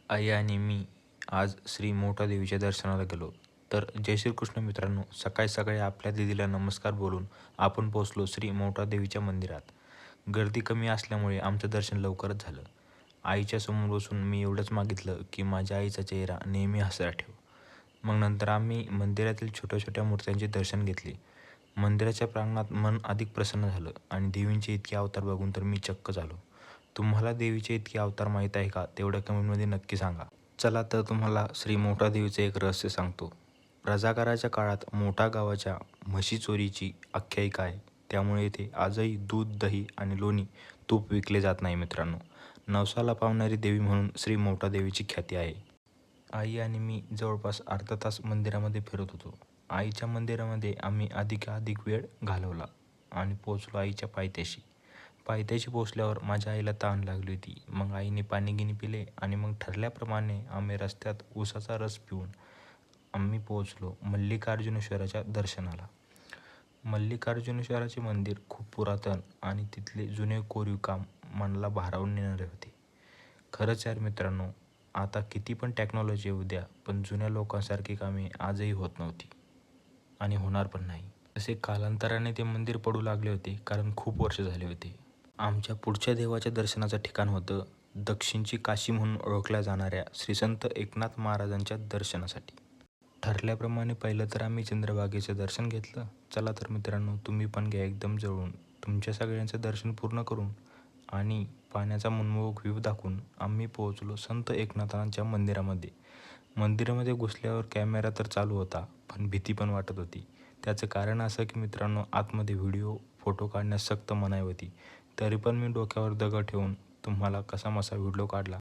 आई आणि मी आज श्री मोठा देवीच्या दर्शनाला गेलो. तर जय श्रीकृष्ण मित्रांनो, सकाळी सकाळी आपल्या दीदीला नमस्कार बोलून आपण पोचलो श्री मोठा देवीच्या मंदिरात. गर्दी कमी असल्यामुळे आमचं दर्शन लवकरच झालं. आईच्या समोर बसून मी एवढंच मागितलं की माझ्या आईचा चेहरा नेहमी हसरा ठेव. मग नंतर आम्ही मंदिरातील छोट्या छोट्या मूर्त्यांचे दर्शन घेतले. मंदिराच्या प्रांगणात मन अधिक प्रसन्न झालं आणि देवींचे इतके अवतार बघून तर मी चक्क झालो. तुम्हाला देवीचे इतके अवतार माहीत आहे का? तेवढ्या कमेंटमध्ये नक्की सांगा. चला तर तुम्हाला श्री मोठा देवीचे एक रहस्य सांगतो. रजाकाराच्या काळात मोठा गावाच्या म्हशी चोरीची आख्यायिका आहे. त्यामुळे येथे आजही दूध, दही आणि लोणी, तूप विकले जात नाही मित्रांनो. नवसाला पावणारी देवी म्हणून श्री मोठा देवीची ख्याती आहे. आई आणि मी जवळपास अर्धा तास मंदिरामध्ये फिरत होतो. आईच्या मंदिरामध्ये आम्ही अधिकाधिक वेळ घालवला आणि पोचलो आईच्या पायथ्याशी. पायथ्याशी पोचल्यावर माझ्या आईला तहान लागली होती. मग आईने पाणी पिले आणि मग ठरल्याप्रमाणे आम्ही रस्त्यात उसाचा रस पिऊन आम्ही पोहोचलो मल्लिकार्जुनेश्वराच्या दर्शनाला. मल्लिकार्जुनेश्वराचे मंदिर खूप पुरातन आणि तिथले जुने कोरीव काम मनाला भारावून नेणारे होते. खरंच यार मित्रांनो, आता किती पण टेक्नॉलॉजी येऊ द्या, पण जुन्या लोकांसारखी कामे आजही होत नव्हती आणि होणार पण नाही. तसे कालांतराने ते मंदिर पडू लागले होते, कारण खूप वर्ष झाले होते. आमच्या पुढच्या देवाच्या दर्शनाचं ठिकाण होतं दक्षिणची काशी म्हणून ओळखल्या जाणाऱ्या श्री संत एकनाथ महाराजांच्या दर्शनासाठी. ठरल्याप्रमाणे पहिलं तर आम्ही चंद्रभागेचं दर्शन घेतलं. चला तर मित्रांनो, तुम्ही पण घ्या एकदम जवळून. तुमच्या सगळ्यांचं दर्शन पूर्ण करून आणि पाण्याचा मनमोहक व्ह्यू दाखवून आम्ही पोहोचलो संत एकनाथांच्या मंदिरामध्ये. मंदिरामध्ये घुसल्यावर कॅमेरा तर चालू होता, पण भीती पण वाटत होती. त्याचं कारण असं की मित्रांनो, आतमध्ये व्हिडिओ फोटो काढण्यास सक्त मनाई होती. तरी पण मी डोक्यावर दगड ठेवून तुम्हाला कसामसा व्हिडिओ काढला.